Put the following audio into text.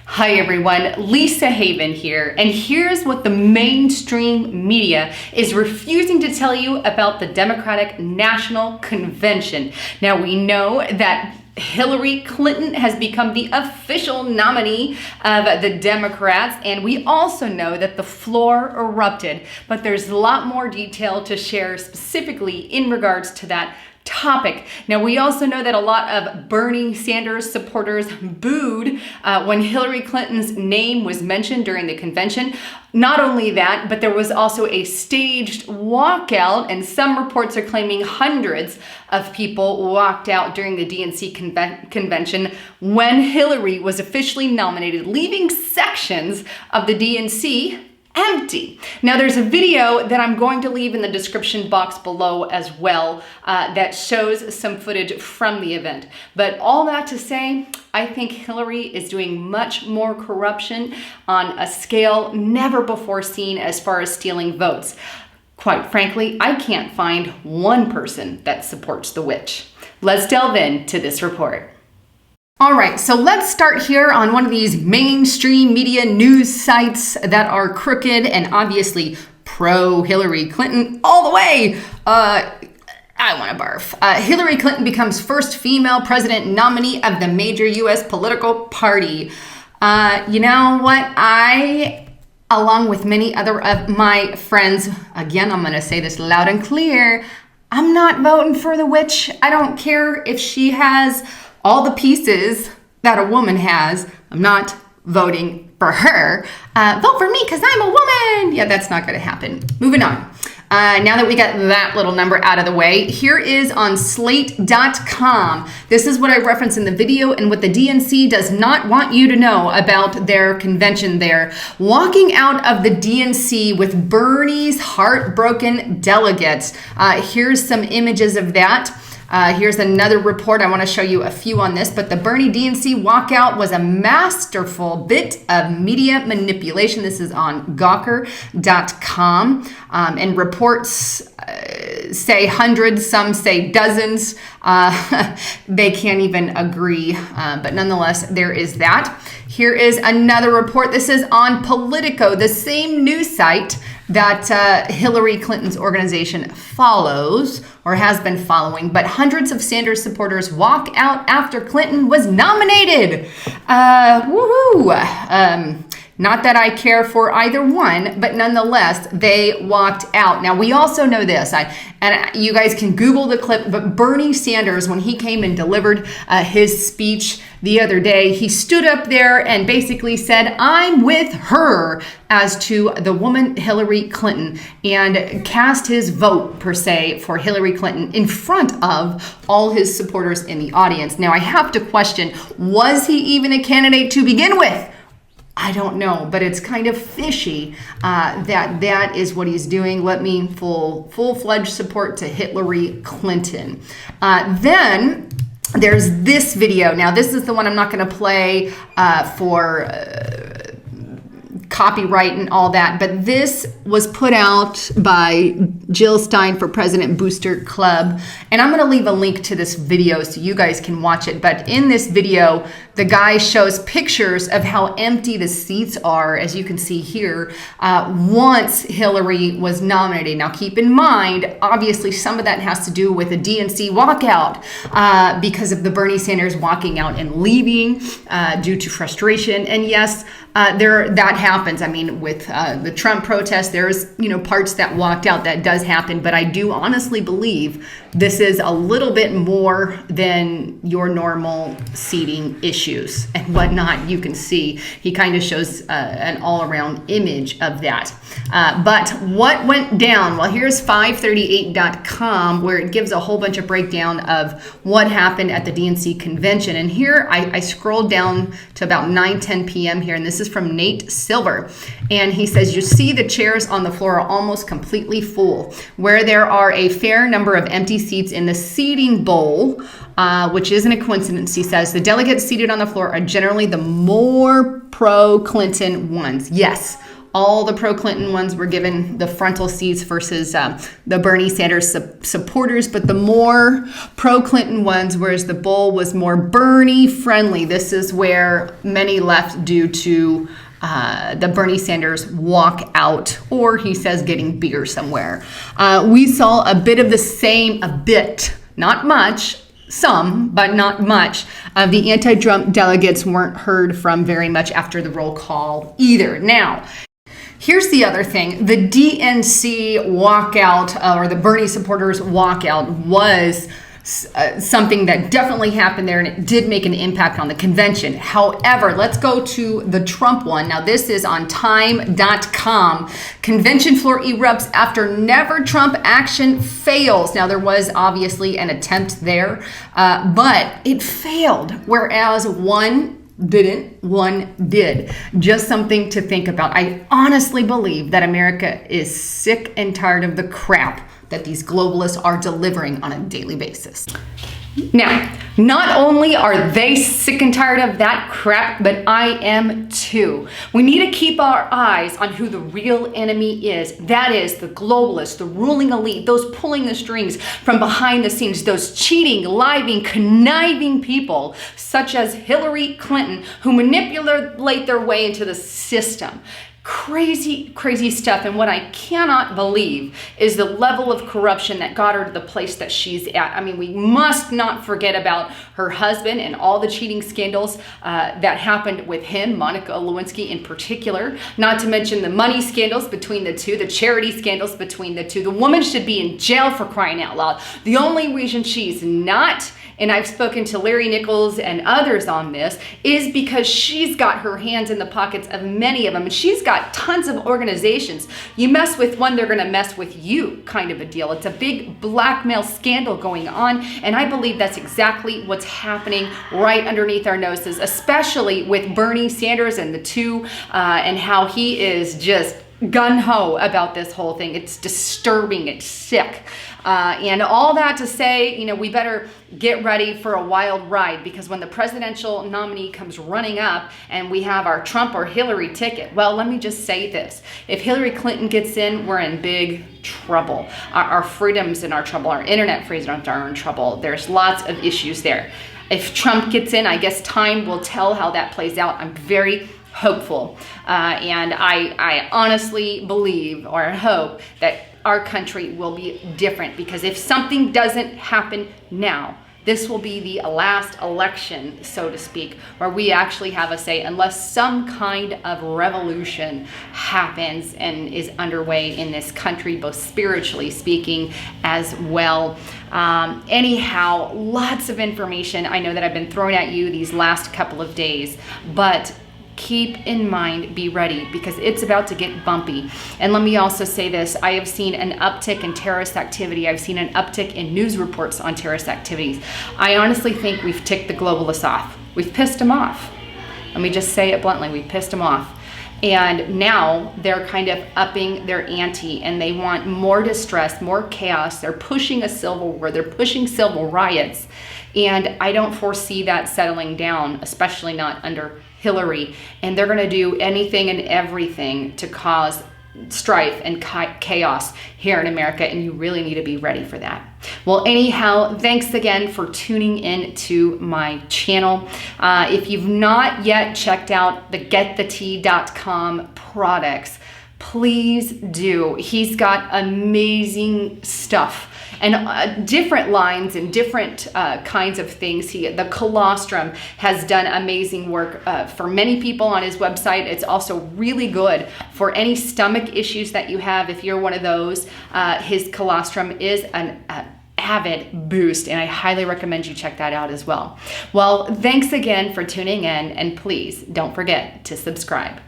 Hi everyone, Lisa Haven here, and here's what the mainstream media is refusing to tell you about the Democratic National Convention. Now we know that Hillary Clinton has become the official nominee of the Democrats, and we also know that the floor erupted, but there's a lot more detail to share specifically in regards to that topic. Now, we also know that a lot of Bernie Sanders supporters booed when Hillary Clinton's name was mentioned during the convention. Not only that, but there was also a staged walkout, and some reports are claiming hundreds of people walked out during the DNC convention when Hillary was officially nominated, leaving sections of the DNC empty. Now there's a video that I'm going to leave in the description box below as well that shows some footage from the event. But all that to say, I think Hillary is doing much more corruption on a scale never before seen as far as stealing votes. Quite frankly, I can't find one person that supports the witch. Let's delve into this report. All right, so let's start here on one of these mainstream media news sites that are crooked and obviously pro-Hillary Clinton all the way. I want to barf. Hillary Clinton becomes first female president nominee of the major U.S. political party. You know what? I, along with many other of my friends, again, I'm going to say this loud and clear, I'm not voting for the witch. I don't care if she has all the pieces that a woman has. I'm not voting for her. Vote for me because I'm a woman. Yeah, that's not going to happen. Moving on. Now that we got that little number out of the way, here is on slate.com. This is what I referenced in the video and what the DNC does not want you to know about their convention there. Walking out of the DNC with Bernie's heartbroken delegates. Here's some images of that. Here's another report. I want to show you a few on this, but the Bernie DNC walkout was a masterful bit of media manipulation. This is on Gawker.com, and reports say hundreds, some say dozens. They can't even agree, but nonetheless, there is that. Here is another report. This is on Politico, the same news site that Hillary Clinton's organization follows or has been following, but hundreds of Sanders supporters walk out after Clinton was nominated. Woohoo! Not that I care for either one, but nonetheless, they walked out. Now, we also know this, and you guys can Google the clip, but Bernie Sanders, when he came and delivered his speech the other day, he stood up there and basically said, I'm with her, as to the woman Hillary Clinton, and cast his vote, per se, for Hillary Clinton in front of all his supporters in the audience. Now, I have to question, was he even a candidate to begin with? I don't know, but it's kind of fishy that is what he's doing. Let me full-fledged support to Hillary Clinton. Then there's this video. Now, this is the one I'm not going to play for copyright and all that, but this was put out by Jill Stein for President Booster Club, and I'm going to leave a link to this video so you guys can watch it. But in this video, the guy shows pictures of how empty the seats are, as you can see here, once Hillary was nominated. Now, keep in mind, obviously, some of that has to do with the DNC walkout because of the Bernie Sanders walking out and leaving due to frustration. And yes, that happens. I mean, with the Trump protest, there's parts that walked out. That does happen, but I do honestly believe this is a little bit more than your normal seating issues and whatnot. You can see he kind of shows an all-around image of that. But what went down? Well, here's 538.com, where it gives a whole bunch of breakdown of what happened at the DNC convention. And here I scrolled down to about 9:10 p.m. here, and this is from Nate Silver. And he says, you see the chairs on the floor are almost completely full, where there are a fair number of empty seats in the seating bowl, which isn't a coincidence, he says. The delegates seated on the floor are generally the more pro-Clinton ones. Yes, All the pro-Clinton ones were given the frontal seats versus the Bernie Sanders supporters, but the more pro-Clinton ones, whereas the bowl was more Bernie friendly. This is where many left due to the Bernie Sanders walk out, or he says getting beer somewhere. We saw a bit of the same, not much, some, but not much, of the anti-Trump delegates weren't heard from very much after the roll call either. Now, here's the other thing. The DNC walkout, or the Bernie supporters walkout, was something that definitely happened there, and it did make an impact on the convention. However, let's go to the Trump one. Now, this is on time.com. Convention floor erupts after never Trump action fails. Now, there was obviously an attempt there, but it failed, whereas one didn't, one did. Just something to think about. I honestly believe that America is sick and tired of the crap that these globalists are delivering on a daily basis. Now, not only are they sick and tired of that crap, but I am too. We need to keep our eyes on who the real enemy is. That is the globalists, the ruling elite, those pulling the strings from behind the scenes, those cheating, lying, conniving people such as Hillary Clinton, who manipulate their way into the system. Crazy, crazy stuff. And what I cannot believe is the level of corruption that got her to the place that she's at. I mean, we must not forget about her husband and all the cheating scandals that happened with him, Monica Lewinsky in particular, not to mention the money scandals between the two, the charity scandals between the two. The woman should be in jail, for crying out loud. The only reason she's not, and I've spoken to Larry Nichols and others on this, is because she's got her hands in the pockets of many of them. And she's got tons of organizations. You mess with one, they're going to mess with you, kind of a deal. It's a big blackmail scandal going on. And I believe that's exactly what's happening right underneath our noses, especially with Bernie Sanders and the two, and how he is just gung-ho about this whole thing. It's disturbing. It's sick. And all that to say, you know, we better get ready for a wild ride, because when the presidential nominee comes running up and we have our Trump or Hillary ticket, well, let me just say this. If Hillary Clinton gets in, we're in big trouble. Our freedoms in our trouble. Our internet freedoms are in trouble. There's lots of issues there. If Trump gets in, I guess time will tell how that plays out. I'm very hopeful. And I honestly believe or hope that our country will be different, because if something doesn't happen now, this will be the last election, so to speak, where we actually have a say, unless some kind of revolution happens and is underway in this country, both spiritually speaking as well. Anyhow, lots of information I know that I've been throwing at you these last couple of days, but keep in mind, be ready, because it's about to get bumpy. And let me also say this. I have seen an uptick in terrorist activity. I've seen an uptick in news reports on terrorist activities. I honestly think we've ticked the globalists off. We've pissed them off. Let me just say it bluntly. We've pissed them off. And now they're kind of upping their ante, and they want more distress, more chaos. They're pushing a civil war. They're pushing civil riots. And I don't foresee that settling down, especially not under Hillary. And they're going to do anything and everything to cause strife and chaos here in America, and you really need to be ready for that. Well, anyhow, thanks again for tuning in to my channel. If you've not yet checked out the getthetea.com products, please do. He's got amazing stuff and different lines and different kinds of things. The colostrum has done amazing work for many people on his website. It's also really good for any stomach issues that you have. If you're one of those, his colostrum is an avid boost, and I highly recommend you check that out as well. Well, thanks again for tuning in, and please don't forget to subscribe.